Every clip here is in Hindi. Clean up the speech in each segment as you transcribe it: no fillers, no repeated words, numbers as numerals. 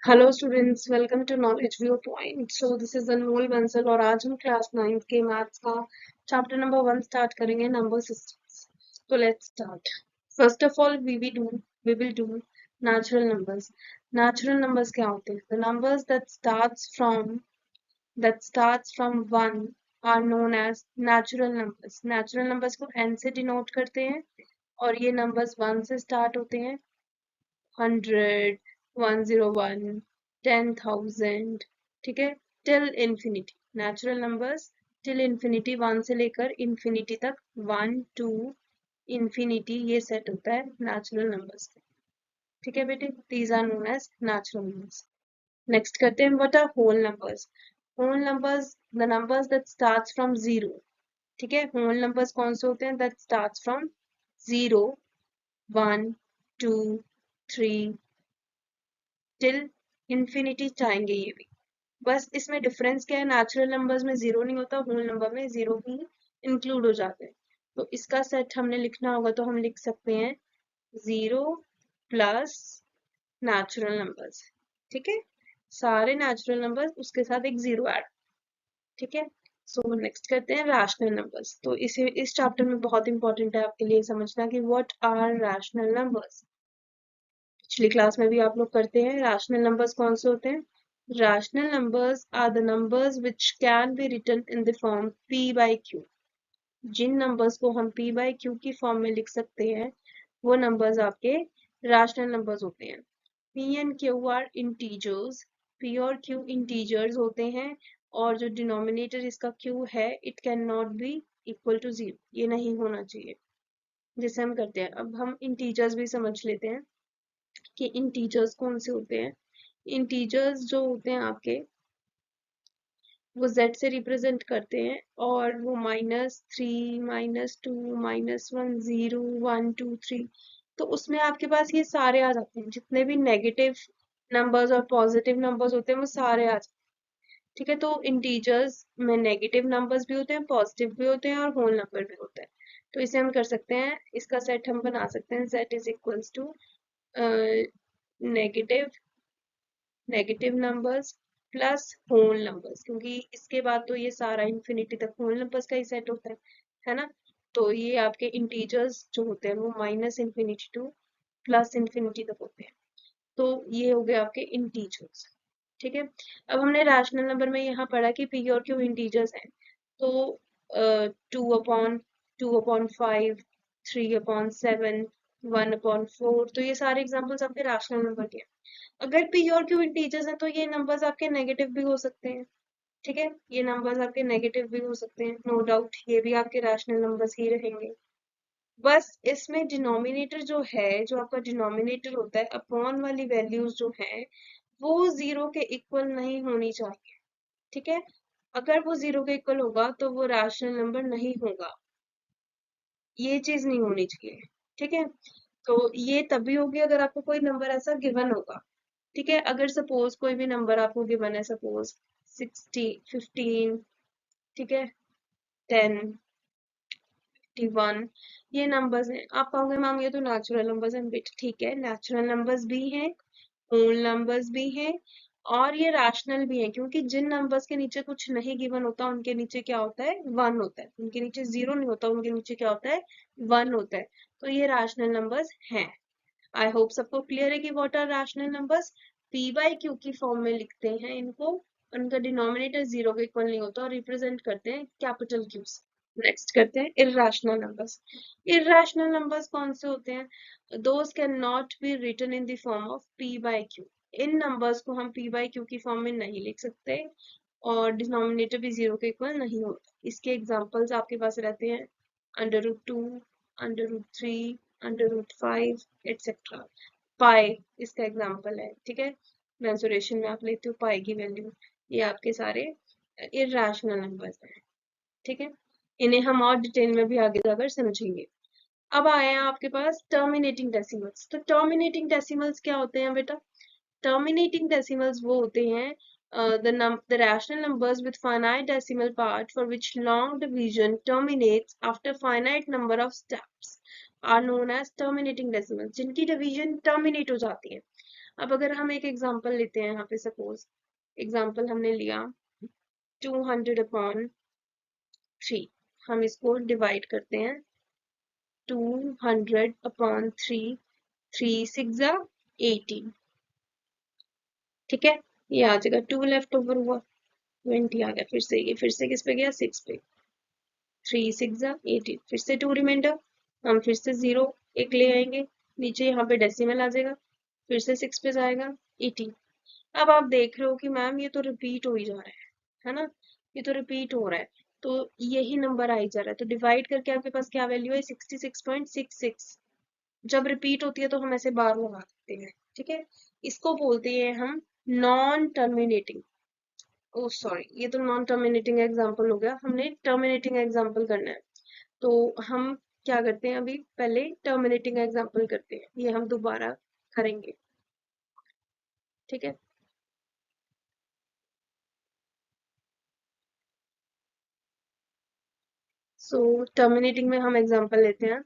Hello students, welcome to Knowledge View Point. So this is Anmol Bansal और आज हम क्लास 9th के मैथ्स का चैप्टर नंबर 1 स्टार्ट करेंगे, नंबर सिस्टम्स। तो let's start. First of all we will do natural numbers. Natural numbers क्या होते हैं? The numbers that starts from 1 are known as natural numbers. Natural numbers को n से डिनोट करते हैं और ये नंबर्स 1 से स्टार्ट होते हैं। 100, 101, 10,000, ठीक है, till infinity. Natural numbers till infinity, 1 से लेकर इंफिनिटी तक, 1 2 इंफिनिटी, ये सेट होता है नेचुरल नंबर्स का। ठीक है बेटे, these are known as natural numbers. Next करते हैं, what are whole numbers. Whole numbers, the numbers that starts from zero. ठीक है, होल नंबर्स कौन से होते हैं? That starts from zero, 1 2 3 till infinity चाहेंगे ये भी। बस इसमें डिफरेंस क्या है? नेचुरल नंबर्स में जीरो नहीं होता, होल नंबर में जीरो भी इंक्लूड हो जाते हैं। तो इसका सेट हमने लिखना होगा तो हम लिख सकते हैं जीरो प्लस नेचुरल नंबर्स। ठीक है, सारे नेचुरल नंबर्स उसके साथ एक जीरो ऐड। ठीक है, सो नेक्स्ट करते हैं रैशनल नंबर्स। तो इस चैप्टर में बहुत इंपॉर्टेंट है आपके लिए समझना कि व्हाट आर रैशनल नंबर्स। पिछली क्लास में भी आप लोग करते हैं। रैशनल नंबर्स कौन से होते हैं? Rational numbers are the numbers which can be written in the form p by q। जिन नंबर्स को हम p by q की फॉर्म में लिख सकते हैं वो नंबर्स आपके रैशनल नंबर्स होते हैं। p and q are integers. p और q इंटीजर्स होते हैं और जो डिनोमिनेटर इसका q है, it can not be equal to zero, ये नहीं होना चाहिए। जैसे हम करते हैं, अब हम इंटीजर्स भी समझ लेते हैं कि इंटीजर्स कौन से होते हैं। इंटीजर्स जो होते हैं आपके, वो z से रिप्रेजेंट करते हैं और वो -3, -2, -1, 0, 1 2 3। तो उसमें आपके पास ये सारे आ जाते हैं, जितने भी नेगेटिव नंबर्स और पॉजिटिव नंबर्स होते हैं वो सारे आ जाते हैं। ठीक है, तो इंटीजर्स में नेगेटिव नंबर्स भी होते हैं, पॉजिटिव भी होते हैं और होल नंबर भी होता है। तो इसे हम कर सकते हैं, इसका सेट हम बना सकते हैं, z is equals to negative negative numbers plus whole numbers, क्योंकि इसके बाद तो ये सारा इंफिनिटी तक होल नंबर्स का ही सेट होता है ना। तो ये आपके इंटीजर्स जो होते हैं वो minus infinity to plus infinity तक होते हैं। तो ये हो गए आपके इंटीजर्स। ठीक है, अब हमने रैशनल नंबर में यहाँ पढ़ा कि पी और क्यू इंटीजर्स हैं। तो 2/5, 3/7, 1/4, तो ये सारे एग्जाम्पल्स आपके रैशनल नंबर के हैं। अगर पी और क्यू इंटीजर्स हैं तो ये नंबर्स आपके नेगेटिव भी हो सकते हैं। ठीक है, ये नंबर्स आपके नेगेटिव भी हो सकते हैं, नो डाउट ये भी आपके रैशनल नंबर्स ही रहेंगे। बस इसमें डिनोमिनेटर जो है, जो आपका डिनोमिनेटर होता है, अपॉन वाली वैल्यूज जो है वो जीरो के इक्वल नहीं होनी चाहिए। ठीक है, अगर वो जीरो के इक्वल होगा तो वो रैशनल नंबर नहीं होगा, ये चीज नहीं होनी चाहिए। ठीक है, तो ये तभी होगी अगर आपको कोई नंबर ऐसा गिवन होगा। ठीक है, अगर सपोज कोई भी नंबर आपको गिवन है, सपोज 15, ठीक है, 10, 51, ये नंबर्स हैं। आप कहोगे मैम ये तो नेचुरल नंबर्स हैं। बेटा ठीक है, नेचुरल नंबर्स भी हैं, होल नंबर्स भी हैं और ये रैशनल भी है, क्योंकि जिन नंबर्स के नीचे कुछ नहीं गिवन होता उनके नीचे क्या होता है? 1 होता है। उनके नीचे जीरो नहीं होता, उनके नीचे क्या होता है? 1 होता है। तो ये रैशनल नंबर्स हैं। आई होप सबको क्लियर है कि what are rational numbers. P by q की फॉर्म में लिखते हैं इनको, उनका डिनोमिनेटर जीरो के इक्वल नहीं होता और रिप्रेजेंट करते हैं कैपिटल क्यू से। नेक्स्ट करते हैं इर्रेशनल नंबर्स। इर्रेशनल नंबर्स कौन से होते हैं? Those can not be written in the form of p by q. इन नंबर्स को हम पी बाई क्यू की फॉर्म में नहीं लिख सकते और डिनोमिनेटर भी जीरो के इक्वल नहीं होता। इसके एग्जांपल्स आपके पास रहते हैं √2, √3, √5, एटसेट्रा। पाई इसका एग्जांपल है। ठीक है, मेंसुरेशन में आप लेते हो पाई की वैल्यू। ये आपके सारे इर्रेशनल नंबर्स हैं। ठीक है, इन्हें हम और डिटेल में भी आगे जाकर समझेंगे। अब आए हैं आपके पास टर्मिनेटिंग डेसिमल्स। तो टर्मिनेटिंग डेसिमल्स क्या होते हैं बेटा? टर्मिनेटिंग डेसिमल्स वो होते हैं the rational numbers with finite decimal part for which long division terminates after finite number of steps are known as terminating decimals। जिनकी डिवीजन टर्मिनेट हो जाती है। अब अगर हम एक एग्जांपल लेते हैं यहाँ पे, सपोज एग्जांपल हमने लिया 200/3, हम इसको डिवाइड करते हैं 200/3, 3 6 18, ठीक है। ये आ जाएगा, 2 लेफ्ट ओवर हुआ, 20 आ गया, फिर से किस पे गया, 6 पे, 3 6 18, फिर से 2 रिमाइंडर, हम फिर से 0 एक ले आएंगे नीचे, यहाँ पे डेसिमल आ जाएगा, फिर से 6 पे जाएगा 18। अब आप देख रहे हो कि मैम ये तो रिपीट हो ही जा रहा है ना, ये तो रिपीट हो रहा है, तो यही नंबर आ ही जा रहा है, तो डिवाइड करके आपके पास क्या वैल्यू है, 66.66। जब रिपीट होती है तो हम ऐसे बार लगा सकते हैं, ठीक है। इसको बोलते हैं हम नॉन टर्मिनेटिंग, ओ सॉरी, ये तो नॉन टर्मिनेटिंग एग्जाम्पल हो गया, हमने टर्मिनेटिंग एग्जाम्पल करना है, तो हम क्या करते हैं, अभी पहले टर्मिनेटिंग एग्जाम्पल करते हैं, ये हम दोबारा करेंगे, ठीक है। सो टर्मिनेटिंग में हम एग्जाम्पल लेते हैं,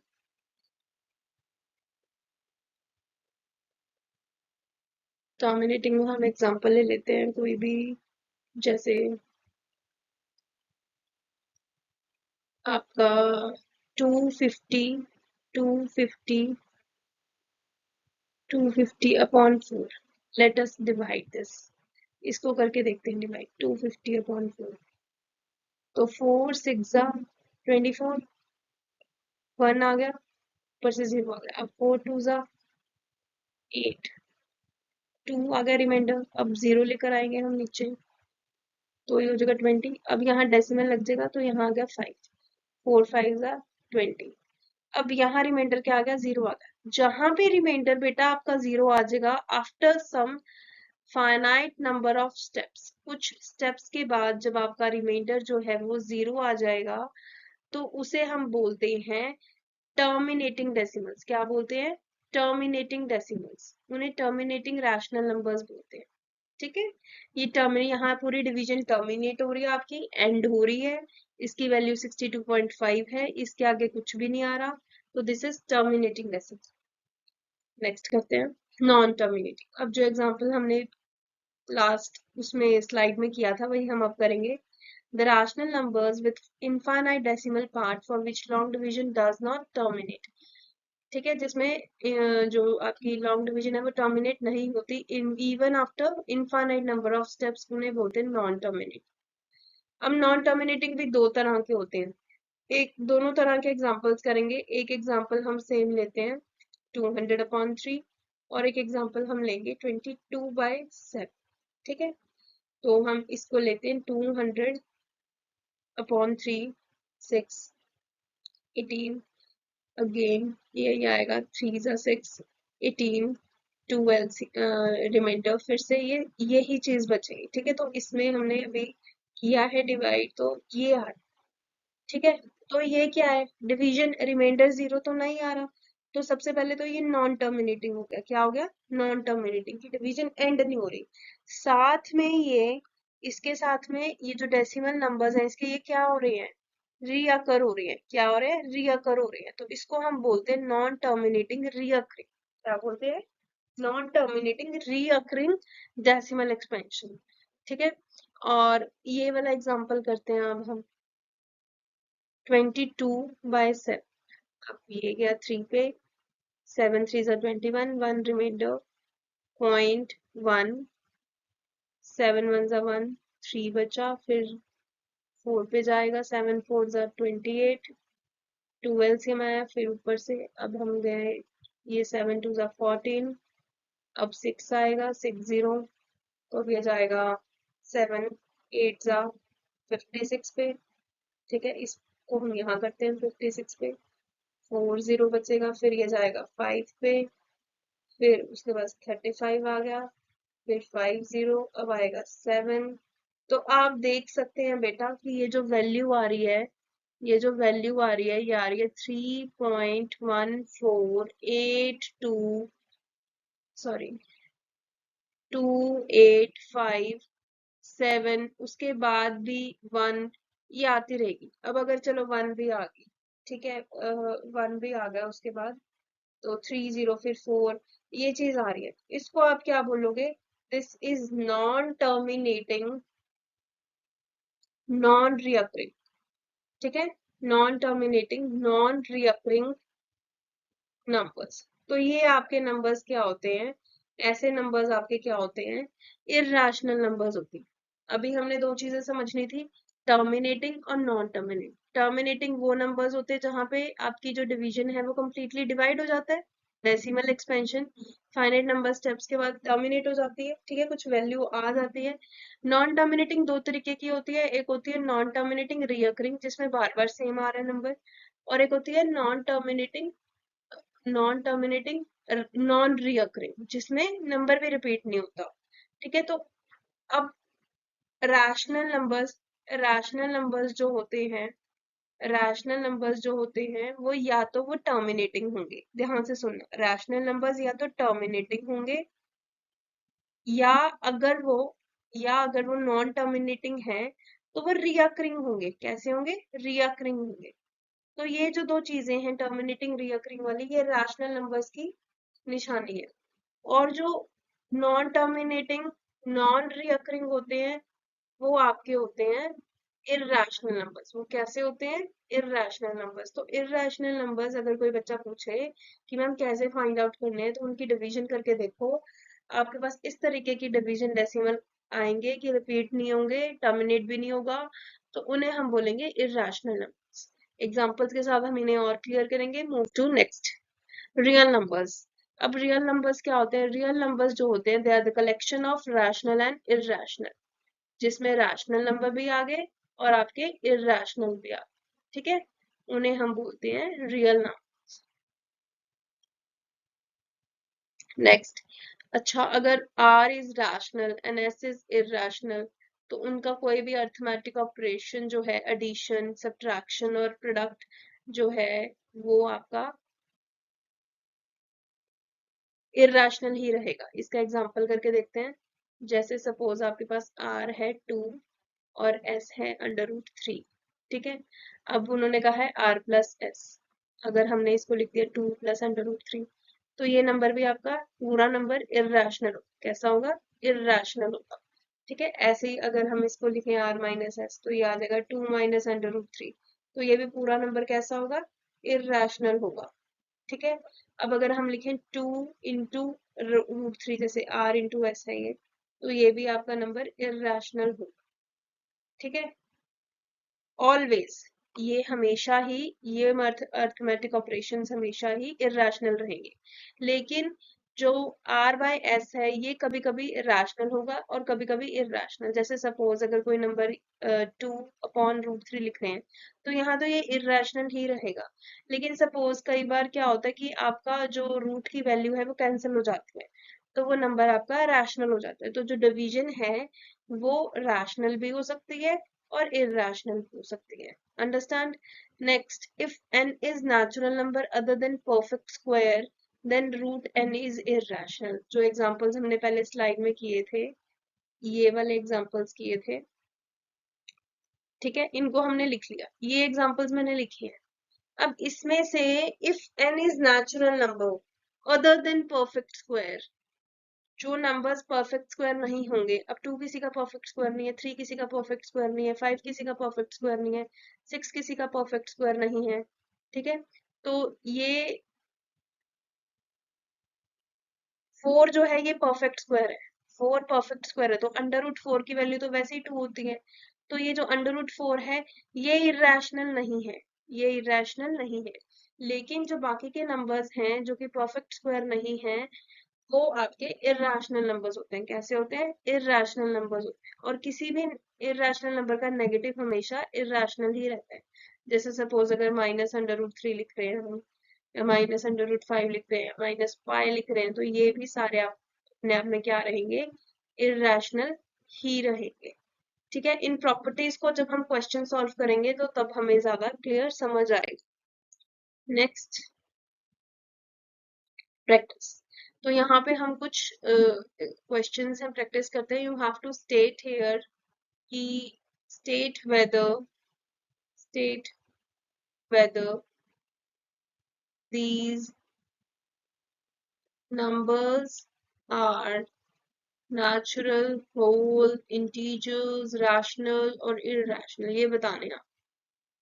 टर्मिनेटिंग में हम एग्जाम्पल ले लेते हैं कोई भी, जैसे आपका 250 250/4, लेट अस डिवाइड दिस, इसको करके देखते हैं डिवाइड, 250/4, तो 4 6 24, 1 आ गया, ऊपर से 0 आ गया, अब 4 2 8, 2 आ गया रिमाइंडर, अब 0 लेकर आएंगे हम नीचे, तो ये हो जाएगा 20, अब यहाँ डेसिमल लग जाएगा, तो यहाँ आ गया 5, 4 5 20, अब यहाँ रिमाइंडर क्या आ गया, 0 आ गया, जहां पे रिमाइंडर बेटा आपका 0 आ जाएगा after some finite number of steps, कुछ स्टेप्स के बाद जब आपका रिमाइंडर जो है वो 0 आ जाएगा, तो उसे हम बोलते हैं टर्मिनेटिंग डेसिमल्स। क्या बोलते हैं, टर्मिनेटिंग डेसिमल्स, उन्हें टर्मिनेटिंग रैशनल नंबर्स बोलते हैं, ठीक है। ये टर्मिनेट, यहाँ पूरी डिवीजन टर्मिनेट हो रही है आपकी, एंड हो रही है, इसकी वैल्यू 62.5 है, इसके आगे कुछ भी नहीं आ रहा, तो this is terminating decimal. Next करते हैं नॉन टर्मिनेटिंग, अब जो एग्जांपल हमने लास्ट उसमें स्लाइड में किया था वही हम अब करेंगे। The rational numbers with infinite decimal part for which long division does not terminate, ठीक है, जिसमें जो आपकी लॉन्ग डिवीजन है वो टर्मिनेट नहीं होती in even after infinite number of steps, उन्हें बोलते हैं नॉन टर्मिनेट। अब नॉन टर्मिनेटिंग भी दो तरह के होते हैं, एक दोनों तरह के एग्जांपल्स करेंगे, एक एग्जांपल हम सेम लेते हैं 200/3, और एक एग्जांपल हम लेंगे 22/7, ठीक है। तो हम इसको लेते हैं 200/3, 6 18, अगेन ये आएगा 3 6 18, 12 रिमाइंडर, फिर से ये यही चीज बचेगी, ठीक है। तो इसमें हमने अभी किया है डिवाइड, तो ये आ, ठीक है, तो ये क्या है, डिवीजन, रिमाइंडर 0 तो नहीं आ रहा, तो सबसे पहले तो ये नॉन टर्मिनेटिंग हो गया, क्या हो गया, नॉन टर्मिनेटिंग, की डिवीजन एंड नहीं हो रही, साथ में ये, इसके साथ में ये जो डेसिमल नंबर्स हैं इसके, ये क्या हो रहे हैं, रीअकर हो रही है, क्या हो रहे हैं, रीअकर हो रही है, तो इसको हम बोलते हैं नॉन टर्मिनेटिंग रीअकरिंग, क्या बोलते हैं, non terminating recurring decimal expansion, ठीक है। और ये वाला एग्जांपल करते हैं अब हम 22/7, अब ये गया 3 पे, 7 3 21, 1 रिमाइंडर, 0.1, 7 1 1, 3 बचा, फिर 4 पे जाएगा, 7 4 28, 12 से आया, फिर ऊपर से अब हम गए, ये 7 2 14, अब 6 आएगा, 6 0, तो अब ये जाएगा 7 8 56 पे, ठीक है, इसको हम यहाँ करते हैं 56 पे, 4 0 बचेगा, फिर ये जाएगा 5 पे, फिर उसके बाद 35 आ गया, फिर 5 0, अब आएगा 7, तो आप देख सकते हैं बेटा कि ये जो वैल्यू आ रही है, ये जो वैल्यू आ रही है, ये आ रही है 3.1482, सॉरी 2857, उसके बाद भी 1, ये आती रहेगी। अब अगर चलो 1 भी आ गई, ठीक है, 1 भी आ गया उसके बाद, तो 3 0, फिर 4, ये चीज आ रही है, इसको आप क्या बोलोगे? This is non terminating, non recurring. ठीक है, non terminating, non recurring numbers. तो ये आपके नंबर्स क्या होते हैं? ऐसे नंबर्स आपके क्या होते हैं? इर्रेशनल नंबर्स होती हैं। अभी हमने दो चीजें समझनी थी, टर्मिनेटिंग और नॉन टर्मिनेटिंग। टर्मिनेटिंग वो नंबर्स होते हैं जहां पे आपकी जो डिवीजन है वो कंप्लीटली डिवाइड हो जाता है, decimal expansion finite number steps के बाद टर्मिनेट हो जाती है, ठीक है, कुछ वैल्यू आ जाती है। नॉन टर्मिनेटिंग दो तरीके की होती है, एक होती है नॉन टर्मिनेटिंग रियकरिंग जिसमें बार बार सेम आ रहा है नंबर, और एक होती है नॉन टर्मिनेटिंग नॉन रियकरिंग जिसमें नंबर भी रिपीट नहीं होता। ठीक है, तो अब रैशनल नंबर्स जो होते हैं, रैशनल नंबर्स जो होते हैं वो या तो वो टर्मिनेटिंग होंगे, ध्यान से सुनना, रैशनल नंबर्स या तो टर्मिनेटिंग होंगे, या अगर वो या अगर वो नॉन टर्मिनेटिंग है तो वो रियकरिंग होंगे। कैसे होंगे? रियकरिंग होंगे। तो ये जो दो चीजें हैं, टर्मिनेटिंग रियकरिंग वाली, ये रैशनल नंबर्स की निशानी है। और जो नॉन टर्मिनेटिंग नॉन रियकरिंग होते हैं वो आपके होते हैं इर्रेशनल नंबर्स। वो कैसे होते हैं? Irrational numbers. तो इर्रेशनल नंबर्स अगर कोई बच्चा पूछे कि मैम कैसे फाइंड आउट करने हैं, तो उनकी डिवीजन करके देखो, आपके पास इस तरीके की डिवीजन डेसिमल आएंगे कि रिपीट नहीं होंगे, टर्मिनेट भी नहीं होगा, तो उन्हें हम बोलेंगे इर्रेशनल नंबर्स। एग्जाम्पल्स के साथ हम इन्हें और क्लियर करेंगे। Move to next, real numbers. अब रियल नंबर्स क्या होते हैं? रियल नंबर्स जो होते हैं they are the collection of rational and irrational, जिसमें रैशनल नंबर भी आ गए और आपके इर्रेशनल भी आ गए, ठीक है, उन्हें हम बोलते हैं रियल नंबर। नेक्स्ट, अच्छा, अगर R is rational and S is irrational, तो उनका कोई भी अर्थमेटिक ऑपरेशन जो है, एडिशन, सब्ट्रैक्शन और प्रोडक्ट जो है, वो आपका इर्रेशनल ही रहेगा। इसका एग्जांपल करके देखते हैं। जैसे सपोज आपके पास R है 2 और S है √3, ठीक है। अब उन्होंने कहा है R+S, अगर हमने इसको लिख दिया 2 + √3, तो ये नंबर भी आपका पूरा नंबर इर्रेशनल होगा। कैसा होगा? इर्रेशनल होगा। ठीक है, ऐसे ही अगर हम इसको लिखें R-S, तो ये आ जाएगा 2 - √3, तो ये भी पूरा नंबर कैसा होगा? इर्रेशनल होगा। ठीक है, अब अगर हम लिखें 2 इंटू √3, जैसे R × S है ये, तो ये भी आपका नंबर इर्रेशनल होगा। ठीक है, ऑलवेज, ये हमेशा ही, ये अर्थमेटिक ऑपरेशंस हमेशा ही इर्रेशनल रहेंगे। लेकिन जो R/S है ये कभी कभी रैशनल होगा और कभी कभी इर्रेशनल। जैसे सपोज अगर कोई नंबर 2/√3 लिख रहे हैं, तो यहाँ तो ये इर्रेशनल ही रहेगा। लेकिन सपोज कई बार क्या होता है कि आपका जो रूट की वैल्यू है वो कैंसिल हो जाती है, तो वो नंबर आपका रैशनल हो जाता है। तो जो डिवीजन है वो रैशनल भी हो सकती है और irrational हो सकती है। Understand? Next, if n is natural number other than perfect square, then root n is irrational। जो एग्जांपल्स हमने पहले स्लाइड में किए थे, ये वाले एग्जांपल्स किए थे, ठीक है, इनको हमने लिख लिया, ये एग्जांपल्स मैंने लिखे हैं। अब इसमें से if n is natural number other than perfect square, जो नंबर्स परफेक्ट स्क्वायर नहीं होंगे, अब 2 किसी का परफेक्ट स्क्वायर नहीं है, 3 किसी का परफेक्ट स्क्वायर नहीं है, 5 किसी का परफेक्ट स्क्वायर नहीं है, 6 किसी का परफेक्ट स्क्वायर नहीं है, ठीक है, तो ये 4 जो है ये परफेक्ट स्क्वायर है, 4 परफेक्ट स्क्वायर है, तो √4 की वैल्यू तो वैसे ही 2 होती है। तो ये जो √4 है ये इरेशनल नहीं है, ये इरेशनल नहीं है। लेकिन जो बाकी के नंबर्स हैं जो कि परफेक्ट स्क्वायर नहीं है, वो आपके इर्रेशनल नंबर्स होते हैं। कैसे होते हैं? इर्रेशनल नंबर्स होते हैं। और किसी भी इर्रेशनल नंबर का नेगेटिव हमेशा इर्रेशनल ही रहता है। जैसे सपोज अगर -√3 लिख रहे हैं हम, या -√5 लिख रहे हैं, -π लिख रहे हैं, तो ये भी सारे आप अपने आप में क्या रहेंगे? इर्रेशनल ही रहेंगे। ठीक है, इन प्रॉपर्टीज को जब हम क्वेश्चन सॉल्व करेंगे तो तब हमें ज्यादा क्लियर समझ आएगा। Next, practice. तो यहाँ पे हम कुछ क्वेश्चंस हम प्रैक्टिस करते हैं। You have to state here कि state state whether these numbers are natural, whole, integers, rational और irrational, ये बताने हैं।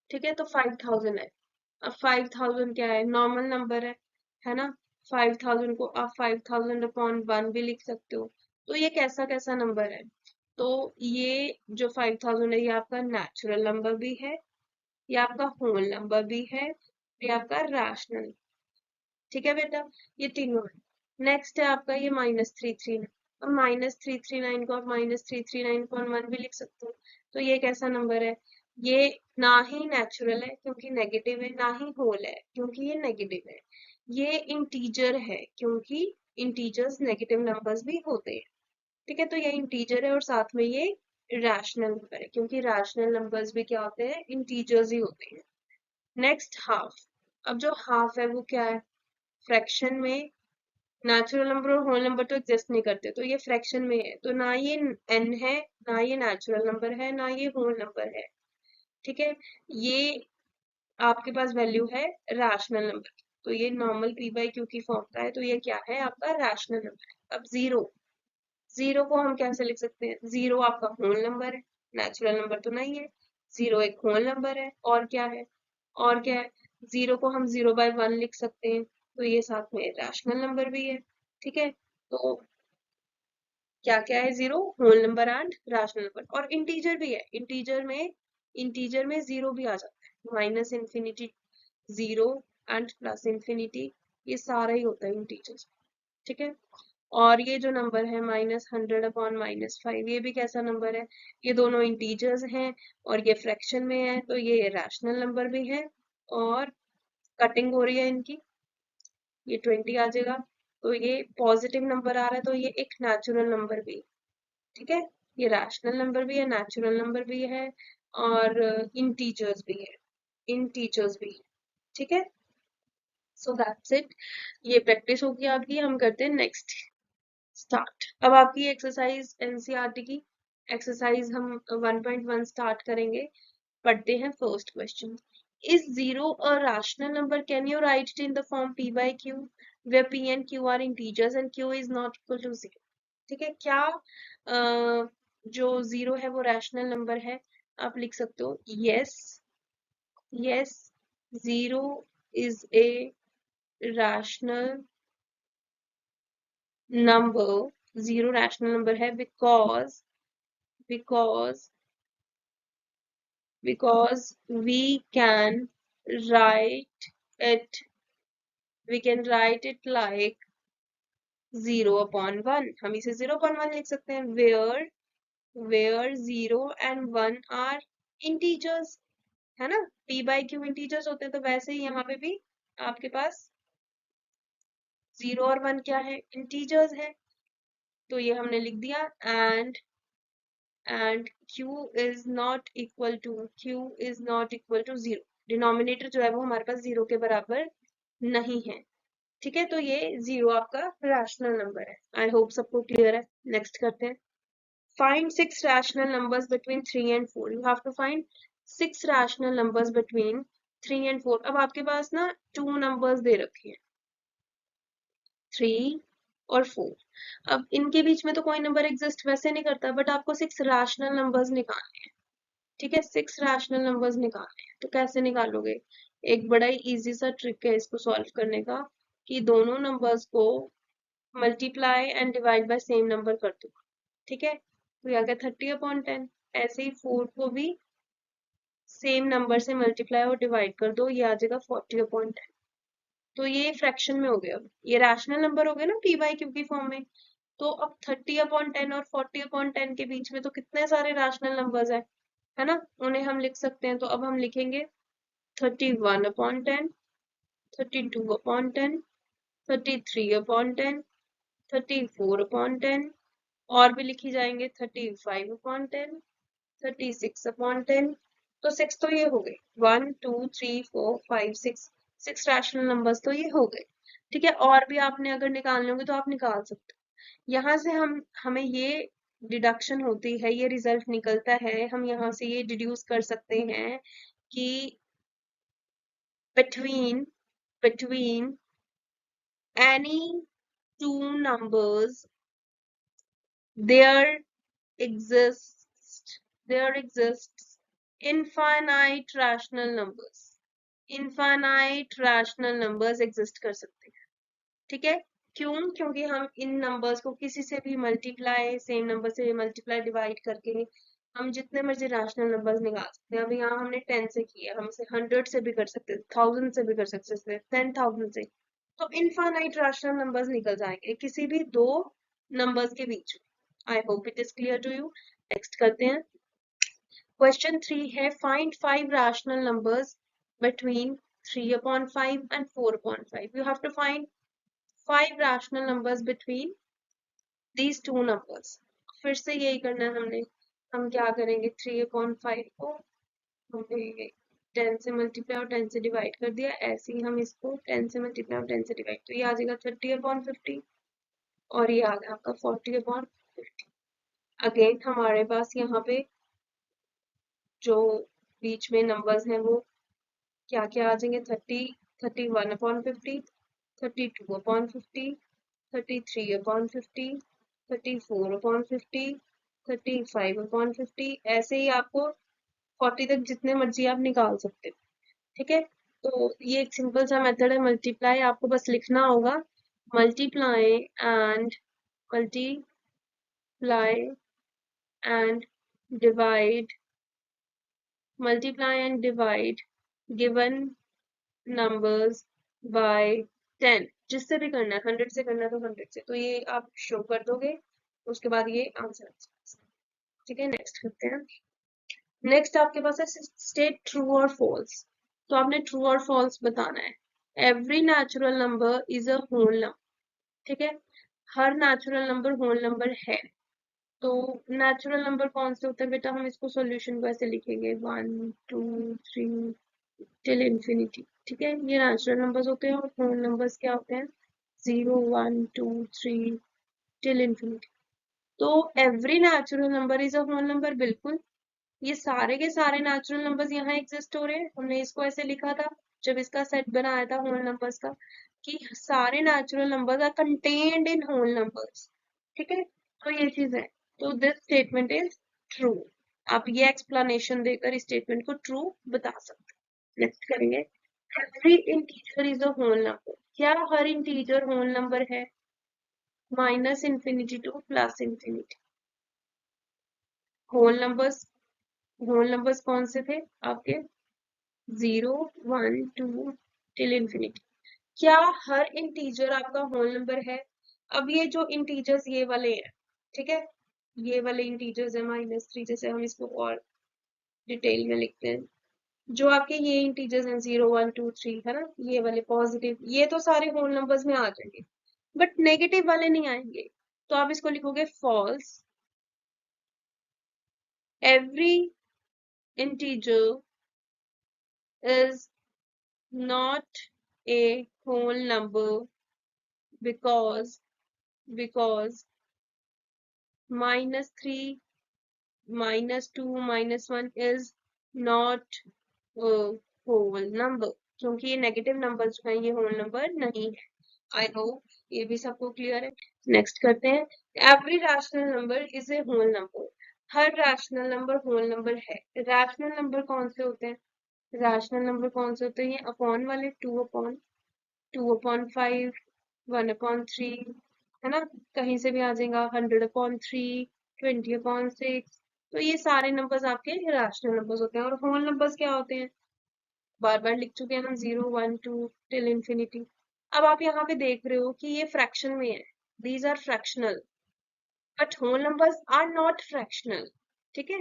ठीक है, तो 5000 है। अब 5000 क्या है, नॉर्मल नंबर है ना। 5000 को आप 5000 अपॉन 1 भी लिख सकते हो। तो ये कैसा कैसा नंबर है, तो ये जो 5000 है ये आपका नेचुरल नंबर भी है, ये आपका होल नंबर भी है, ये आपका रैशनल। ठीक है बेटा, ये तीनों है। नेक्स्ट है आपका ये -339। अब -339 को आप -339.1 भी लिख सकते हो। तो ये कैसा नंबर है, ये ना ही नेचुरल है क्योंकि नेगेटिव है, ना ही होल है क्योंकि ये नेगेटिव है। ये इंटीजर है क्योंकि इंटीजर्स नेगेटिव नंबर्स भी होते हैं। ठीक है, तो ये इंटीजर है और साथ में ये रैशनल नंबर है क्योंकि रैशनल नंबर्स भी क्या होते हैं, इंटीजर्स ही होते हैं। Next half. अब जो हाफ है वो क्या है, फ्रैक्शन में। नेचुरल नंबर और होल नंबर तो एग्जिस्ट नहीं करते, तो ये फ्रैक्शन में है, तो ना ये n है, ना ये नेचुरल नंबर है, ना ये होल नंबर है। ठीक है, ये आपके पास वैल्यू है रैशनल नंबर की, तो ये नॉर्मल p बाई क्यू की फॉर्म का है, तो ये क्या है आपका रैशनल नंबर है। अब जीरो, जीरो को हम कैसे लिख सकते हैं, जीरो आपका होल नंबर है, नेचुरल नंबर तो नहीं है। जीरो एक होल नंबर है, और क्या है, और क्या है, जीरो को हम 0/1 लिख सकते हैं, तो ये साथ में रैशनल नंबर भी है। ठीक है, तो क्या क्या है, zero, whole number and rational number, और इंटीजर भी है। इंटीजर में जीरो भी आ जाता है, minus infinity, zero and plus infinity, ये सारा ही होता है इंटीजर्स। ठीक है, और ये जो नंबर है -100/-5, ये भी कैसा नंबर है, ये दोनों इंटीजर्स हैं और ये फ्रैक्शन में है, तो ये रैशनल नंबर भी है, और कटिंग हो रही है इनकी, ये 20 आ जाएगा, तो ये पॉजिटिव नंबर आ रहा है, तो ये एक नेचुरल नंबर भी है। ठीक है, ये रैशनल नंबर भी है, नेचुरल नंबर भी है, और इंटीजर्स भी है, इंटीजर्स भी है। ठीक है, सो दैट्स इट, ये प्रैक्टिस होगी आपकी, हम करते हैं नेक्स्ट स्टार्ट। अब आपकी एक्सरसाइज एनसीईआरटी की एक्सरसाइज हम 1.1 स्टार्ट करेंगे। पढ़ते हैं first question. Is zero a rational number, can you right it in the form p by q where p and q are integers and q is not equal to 0। ठीक है, क्या जो जीरो है वो रैशनल नंबर है, आप लिख सकते हो yes, yes, zero is a rational number, zero rational number है because because write it we can write it like 0/1, हम इसे 0/1 लिख सकते हैं, where 0 and 1 are integers, है ना, p by q इंटीजर्स होते हैं, तो वैसे ही यहाँ पे भी आपके पास 0 और 1 क्या है, इंटीजर्स है, तो ये हमने लिख दिया, and q is not equal to 0, denominator जो है वो हमारे पास 0 के बराबर नहीं है। ठीक है, तो ये 0 आपका रैशनल नंबर है। आई होप सबको क्लियर है। नेक्स्ट करते हैं, find 6 rational numbers between 3 and 4। You have to find 6 rational numbers between 3 and 4। अब आपके पास ना 2 नंबर्स दे रखे हैं, 3 और 4। अब इनके बीच में तो कोई नंबर एग्जिस्ट वैसे नहीं करता, बट आपको 6 रैशनल नंबर्स निकालने हैं। ठीक है, 6 रैशनल नंबर्स निकालने हैं, तो कैसे निकालोगे, एक बड़ा ही इजी सा ट्रिक है इसको सॉल्व करने का, कि दोनों नंबर्स को multiply and divide by same number कर दो। ठीक है, तो यहाँ गया 30/10। ऐसे ही 4 को भी सेम नंबर से मल्टीप्लाई और डिवाइड कर दो, ये आ जाएगा 40/10। तो ये फ्रैक्शन में हो गया, ये रैशनल नंबर हो गया ना p बाई q की फॉर्म में। तो अब 30/10 और 40/10 के बीच में तो कितने सारे रैशनल नंबर्स है ना, उन्हें हम लिख सकते हैं। तो अब हम लिखेंगे 31/10, 32/10, 33/10, 34/10, और भी लिखी जाएंगे 35/10, 36/10। तो 6 तो ये हो गए, 1 2 3 4 5 6, 6 रैशनल नंबर्स तो ये हो गए। ठीक है, और भी आपने अगर निकालने होंगे तो आप निकाल सकते हो। यहाँ से हमें ये डिडक्शन होती है, ये रिजल्ट निकलता है, हम यहाँ से ये डिड्यूस कर सकते हैं कि between between any two numbers, there exists infinite rational numbers. Infinite rational numbers exist कर सकते हैं, ठीक है। क्यों? क्योंकि हम इन नंबर्स को किसी से भी मल्टीप्लाई, सेम नंबर से मल्टीप्लाई डिवाइड करके हम जितने मर्जी रैशनल नंबर्स निकाल सकते हैं। अभी यहाँ हमने 10 से किया, हम इसे 100 से भी कर सकते हैं, 1000 से भी कर सकते हैं, 10,000 से। तो इनफाइनाइट रैशनल नंबर्स निकल जाएंगे किसी भी दो नंबर्स के बीच में। I hope it is clear to you. Next करते हैं। क्वेश्चन 3 है, find 5 rational numbers between 3/5 and 4/5. You have to find 5 rational numbers between these two numbers. फिर से यही करना है हमने। हम क्या करेंगे, 3/5 को हमने 10 से मल्टीप्लाई और 10 से डिवाइड कर दिया। ऐसे ही हम इसको 10 से मल्टीप्लाई और 10 से डिवाइड, तो ये आ जाएगा 30/50 और ये आ गया आपका 40/50। अगेन हमारे पास यहाँ पे जो बीच में नंबर्स हैं वो क्या क्या आ जाएंगे, 30, 31/50, 32/50, 33/50, 34/50, 35/50। ऐसे ही आपको 40 तक जितने मर्जी आप निकाल सकते हो, ठीक है। तो ये एक सिंपल सा मेथड है मल्टीप्लाई। आपको बस लिखना होगा multiply and divide, given numbers by 10। जिससे भी करना है, 100 से करना है तो 100 से, तो ये आप शो कर दोगे, उसके बाद ये आंसर आ जाएगा, ठीक है। नेक्स्ट करते हैं। नेक्स्ट आपके पास है स्टेट ट्रू और फॉल्स। तो आपने ट्रू और फॉल्स बताना है। Every natural number is a whole number, ठीक है। हर नेचुरल नंबर होल नंबर है। तो नेचुरल नंबर कौन से होते हैं बेटा, हम इसको सॉल्यूशन को ऐसे लिखेंगे 1 2 3 टिल इंफिनिटी, ठीक है। ये नेचुरल नंबर्स होते हैं। और होल नंबर्स क्या होते हैं, 0 1 2 3 टिल इंफिनिटी। तो every natural number is a whole number, बिल्कुल। ये सारे के सारे नेचुरल नंबर्स यहाँ एग्जिस्ट हो रहे हैं। हमने इसको ऐसे लिखा था जब इसका सेट बनाया था होल नंबर्स का, कि सारे natural numbers are contained in whole numbers, ठीक है। तो ये चीज है। तो दिस स्टेटमेंट इज ट्रू। आप ये एक्सप्लेनेशन देकर इस स्टेटमेंट को ट्रू बता सकते हैं। नेक्स्ट करेंगे, every integer is a whole number. क्या हर इंटीजर होल नंबर है? Minus infinity to plus infinity. Whole numbers कौन से थे आपके, 0 1 2 टिल इंफिनिटी। क्या हर इंटीजर आपका होल नंबर है? अब ये जो इंटीजर्स ये वाले हैं, ठीक है, ये वाले इंटीजर्स है -3, जैसे हम इसको और डिटेल में लिखते हैं। जो आपके ये इंटीजर्स हैं 0 1 2 3, है ना, ये वाले पॉजिटिव, ये तो सारे होल नंबर्स में आ जाएंगे, बट नेगेटिव वाले नहीं आएंगे। तो आप इसको लिखोगे false, every integer is not a whole number because -3, -2, -1 is not a whole number। क्योंकि ये नेगेटिव नंबर जो है ये होल नंबर नहीं है। आई होप ये भी सबको क्लियर है। नेक्स्ट करते हैं, every rational number is a whole number. हर रैशनल नंबर होल नंबर है। रैशनल नंबर कौन से होते हैं? रैशनल नंबर कौन से होते हैं? ये अपॉन वाले, 2/5, 1/3, है ना, कहीं से भी आ जाएगा, 100/3, 20/6। तो ये सारे नंबर्स आपके रैशनल नंबर्स होते हैं। और होल नंबर्स क्या होते हैं, बार बार लिख चुके हैं हम, 0 1 2 टिल इंफिनिटी। अब आप यहाँ पे देख रहे हो कि ये फ्रैक्शन में है, these are fractional, but whole numbers are not fractional, ठीक है।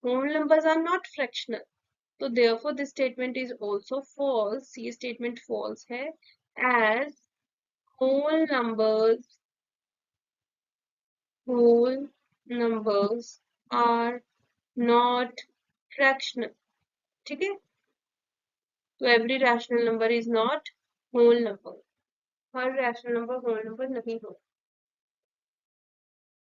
Whole numbers are not fractional, तो therefore this statement is also false। ये statement false है, as whole numbers are not fractional, ठीक है। तो every rational number is not whole number। Her rational number whole number नहीं हो।